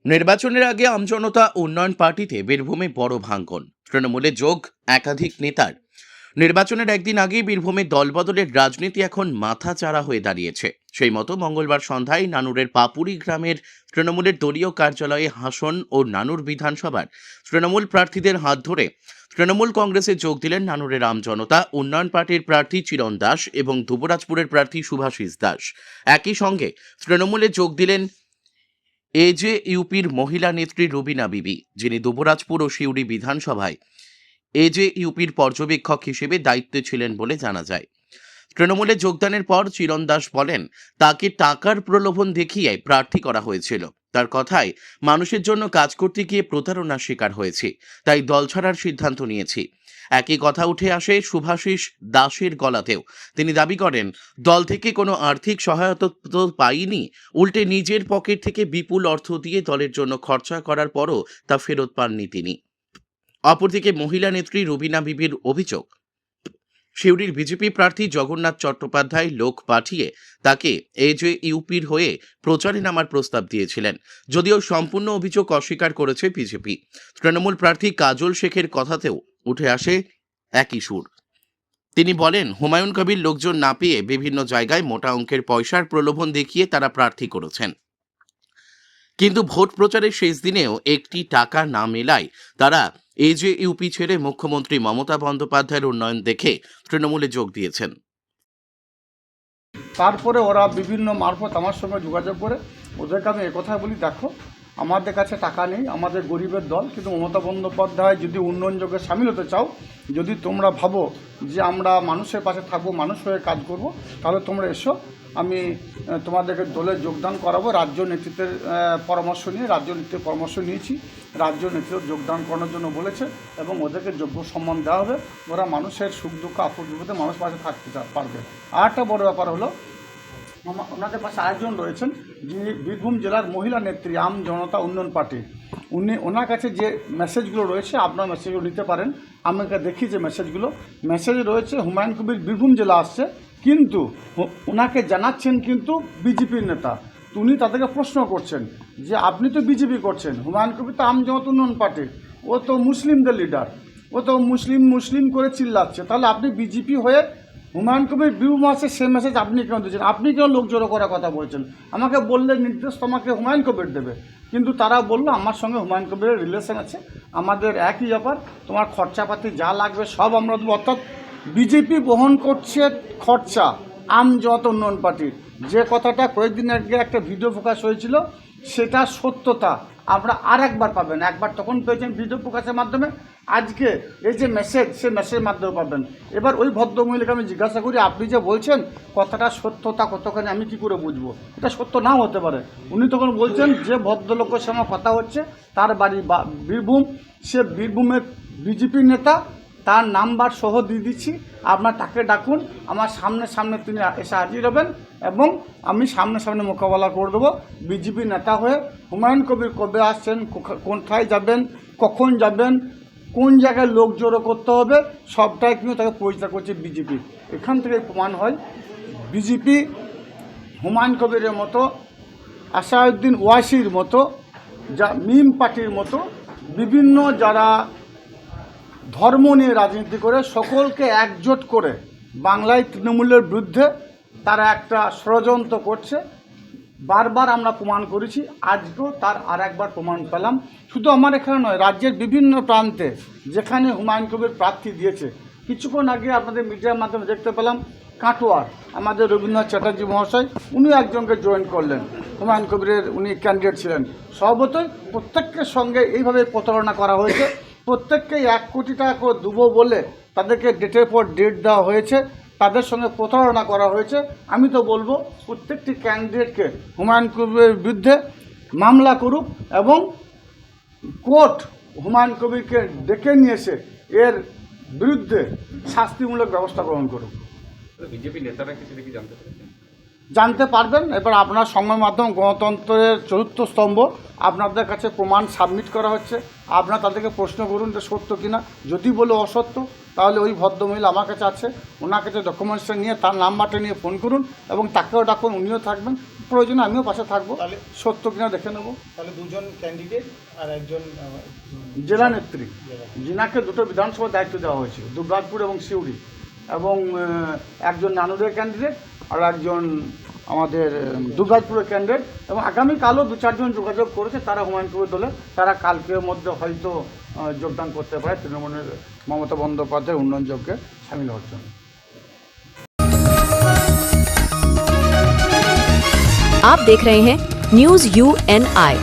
নির্বাচনের আগে আমজনতা উন্নয়ন পার্টিতে বীরভূমে বড় ভাঙন, তৃণমূলে যোগ একাধিক নেতার। নির্বাচনের একদিন আগেই বীরভূমে দলবদলের রাজনীতি এখন মাথাচাড়া হয়ে দাঁড়িয়েছে। সেই মতো মঙ্গলবার সন্ধ্যায় নানুরের পাপুরি গ্রামের তৃণমূলের দলীয় কার্যালয়ে হাসন ও নানুর বিধানসভার তৃণমূল প্রার্থীদের হাত ধরে তৃণমূল কংগ্রেসে যোগ দিলেন নানুরের আমজনতা উন্নয়ন পার্টির প্রার্থী চিরণ দাস এবং দুবরাজপুরের প্রার্থী শুভাশিস দাস। একই সঙ্গে তৃণমূলে যোগ দিলেন এজেইউপির মহিলা নেত্রী রুবিনা বিবি, যিনি দুবরাজপুর ও সিউড়ি বিধানসভায় এজেইউপির পর্যবেক্ষক হিসেবে দায়িত্বে ছিলেন বলে জানা যায়। তৃণমূলে যোগদানের পর চিরণ দাস বলেন, তাকে টাকার প্রলোভন দেখিয়ে প্রার্থী করা হয়েছিল। তার কথায়, মানুষের জন্য কাজ করতে গিয়ে প্রতারণার শিকার হয়েছি, তাই দল ছাড়ার সিদ্ধান্ত নিয়েছি। একই কথা উঠে আসে শুভাশিস দাসের গলাতেও। তিনি দাবি করেন, দল থেকে কোনো আর্থিক সহায়তা তো পাইনি, উল্টে নিজের পকেট থেকে বিপুল অর্থ দিয়ে দলের জন্য খরচা করার পরও তা ফেরত পাননি তিনি। অপরদিকে মহিলা নেত্রী রুবিনা বিবির অভিযোগ, সিউড়ির বিজেপি প্রার্থী জগন্নাথ চট্টোপাধ্যায় লোক পাঠিয়ে তাকে এজেইউপির হয়ে প্রচারে নামার প্রস্তাব দিয়েছিলেন, যদিও সম্পূর্ণ অভিযোগ অস্বীকার করেছে বিজেপি। তৃণমূল প্রার্থী কাজল শেখের কথাতেও উঠে আসে একই সুর। তিনি বলেন, হুমায়ুন কবির লোকজন না পেয়ে বিভিন্ন জায়গায় মোটা অঙ্কের পয়সার প্রলোভন দেখিয়ে তারা প্রার্থী করেছেন, কিন্তু ভোট প্রচারের শেষ দিনেও একটি টাকা না মেলায় তারা এজেইউপি ছেড়ে মুখ্যমন্ত্রী মমতা বন্দ্যোপাধ্যায়ের উন্নয়ন দেখে তৃণমূলে যোগ দিয়েছেন। তারপরে ওরা বিভিন্ন মারফত আমার সঙ্গে যোগাযোগ করে ওদেরকে আমি একথা বলি, দেখো আমাদের কাছে টাকা নেই, আমাদের গরিবের দল, কিন্তু মমতা বন্দ্যোপাধ্যায় যদি উন্নয়ন যোগে সামিল হতে চাও, যদি তোমরা ভাবো যে আমরা মানুষের পাশে থাকবো, মানুষ হয়ে কাজ করব, তাহলে তোমরা এসো, আমি তোমাদেরকে দলে যোগদান করাবো। রাজ্য নেতৃত্বের পরামর্শ নিয়েছি, রাজ্য নেতৃত্ব যোগদান করানোর জন্য বলেছে এবং ওদেরকে যোগ্য সম্মান দেওয়া হবে। ওরা মানুষের সুখ দুঃখ আপদ বিপদে মানুষ পাশে থাকতে পারবে। আর একটা বড় ব্যাপার হলো, ওনাদের পাশে আরেকজন রয়েছেন যিনি বীরভূম জেলার মহিলা নেত্রী আম জনতা উন্নয়ন পার্টি। ওনার কাছে যে মেসেজগুলো রয়েছে, আপনার মেসেজগুলো নিতে পারেন। আমাকে দেখি যে মেসেজ রয়েছে, হুমায়ুন কবির বীরভূম জেলা আসছে, কিন্তু ওনাকে জানাচ্ছেন কিন্তু বিজেপির নেতা। উনি তাদেরকে প্রশ্ন করছেন যে আপনি তো বিজেপি করছেন, হুমায়ুন কবির তো আম জনতা উন্নয়ন পার্টি, ও তো মুসলিমদের লিডার, ও তো মুসলিম করে চিল্লাচ্ছে, তাহলে আপনি বিজেপি হয়ে হুমায়ুন কবির বীরভূম আসে, সে মেসেজ আপনি কেন দিচ্ছেন? আপনি কেন লোক জড়ো করার কথা বলছেন? আমাকে বললে নির্দেশ তোমাকে হুমায়ুন কবির দেবে, কিন্তু তারা বললো আমার সঙ্গে হুমায়ুন কবিরের রিলেশন আছে, আমাদের একই ব্যাপার, তোমার খরচাপাতি যা লাগবে সব আমরা দেবো। অর্থাৎ বিজেপি বহন করছে খরচা আম জনতা উন্নয়ন পার্টির। যে কথাটা কয়েকদিন আগে একটা ভিডিও প্রকাশ হয়েছিল, সেটা সত্যতা আমরা আর একবার পাবেন। একবার তখন পেয়েছেন ভিডিও প্রকাশের মাধ্যমে, আজকে এই যে মেসেজ, সে মেসেজের মাধ্যমে পাবেন। এবার ওই ভদ্রমহিলাকে আমি জিজ্ঞাসা করি, আপনি যে বলছেন কথাটা সত্যতা কতখানি আমি কি করে বুঝবো? এটা সত্য নাও হতে পারে। উনি তখন বলছেন যে ভদ্রলোকের সঙ্গে কথা হচ্ছে, তার বাড়ি বীরভূম, সে বীরভূমের বিজেপির নেতা, তার নাম্বার সহ দিয়ে দিচ্ছি, আপনার তাকে ডাকুন, আমার সামনে তিনি এসে হাজির হবেন এবং আমি সামনে মোকাবেলা করে দেবো বিজেপি নেতা হয়ে। হুমায়ুন কবির কবে আসছেন, কোথায় যাবেন, কখন যাবেন, কোন জায়গায় লোক জড়ো করতে হবে, সবটাই কিন্তু তাকে পরিচয় করছে বিজেপি। এখান থেকে প্রমাণ হয় বিজেপি হুমায়ুন কবিরের মতো, আসাদুদ্দিন ওয়াসির মতো, যা মিম পার্টির মতো বিভিন্ন যারা ধর্ম নিয়ে রাজনীতি করে সকলকে একজোট করে বাংলায় তৃণমূলের বিরুদ্ধে তারা একটা ষড়যন্ত্র করছে। বারবার আমরা প্রমাণ করেছি, আজকেও তার আর একবার প্রমাণ পেলাম। শুধু আমার এখানে নয়, রাজ্যের বিভিন্ন প্রান্তে যেখানে হুমায়ুন কবির প্রার্থী দিয়েছে, কিছুক্ষণ আগে আপনাদের মিডিয়ার মাধ্যমে দেখতে পেলাম কাটোয়ার আমাদের রবীন্দ্রনাথ চ্যাটার্জি মহাশয়, উনি একজনকে জয়েন করলেন, হুমায়ুন কবিরের উনি ক্যান্ডিডেট ছিলেন। স্বভাবতই প্রত্যেকের সঙ্গে এইভাবে প্রতারণা করা হয়েছে। প্রত্যেককেই 1 কোটি টাকা করে দেবো বলে তাদেরকে ডেটের পর ডেট দেওয়া হয়েছে, তাদের সঙ্গে প্রতারণা করা হয়েছে। আমি তো বলবো প্রত্যেকটি ক্যান্ডিডেটকে হুমায়ুন কবিরের বিরুদ্ধে মামলা করুক এবং কোর্ট হুমায়ুন কবিরকে ডেকে নিয়ে এসে এর বিরুদ্ধে শাস্তিমূলক ব্যবস্থা গ্রহণ করুক। বিজেপি নেতারা কি সেটা কি জানতে পেরেছেন? জানতে পারবেন। এবার আপনার সংবাদ মাধ্যম গণতন্ত্রের চতুর্থ স্তম্ভ, আপনাদের কাছে প্রমাণ সাবমিট করা হচ্ছে, আপনারা তাদেরকে প্রশ্ন করুন যে সত্য কিনা। যদি বলে অসত্য, তাহলে ওই ভদ্রমহিলা আমার কাছে আছে, ওনার কাছে ডকুমেন্টসটা নিয়ে তার নাম্বারটা নিয়ে ফোন করুন এবং তাকেও ডাকুন, উনিও থাকবেন, প্রয়োজনে আমিও পাশে থাকবো, তাহলে সত্য কিনা দেখে নেবো। তাহলে দুজন ক্যান্ডিডেট আর একজন জেলা নেত্রী যিনাকে দুটো বিধানসভার দায়িত্ব দেওয়া হয়েছিল, দুর্গাপুর এবং সিউড়ি, এবং একজন নানুরের ক্যান্ডিডেট আর একজন আমাদের দুর্গাপুরের ক্যান্ডিডেট, এবং আগামীকালও 2-4 জন যোগাযোগ করেছে, তারা হুমায়ুনপুরের দলে, তারা কালকের মধ্যে হয়তো যোগদান করতে পারে তৃণমূলের মমতা বন্দ্যোপাধ্যায়ের উন্নয়ন যজ্ঞে সামিল হওয়ার জন্য। आप देख रहे हैं न्यूज UNI।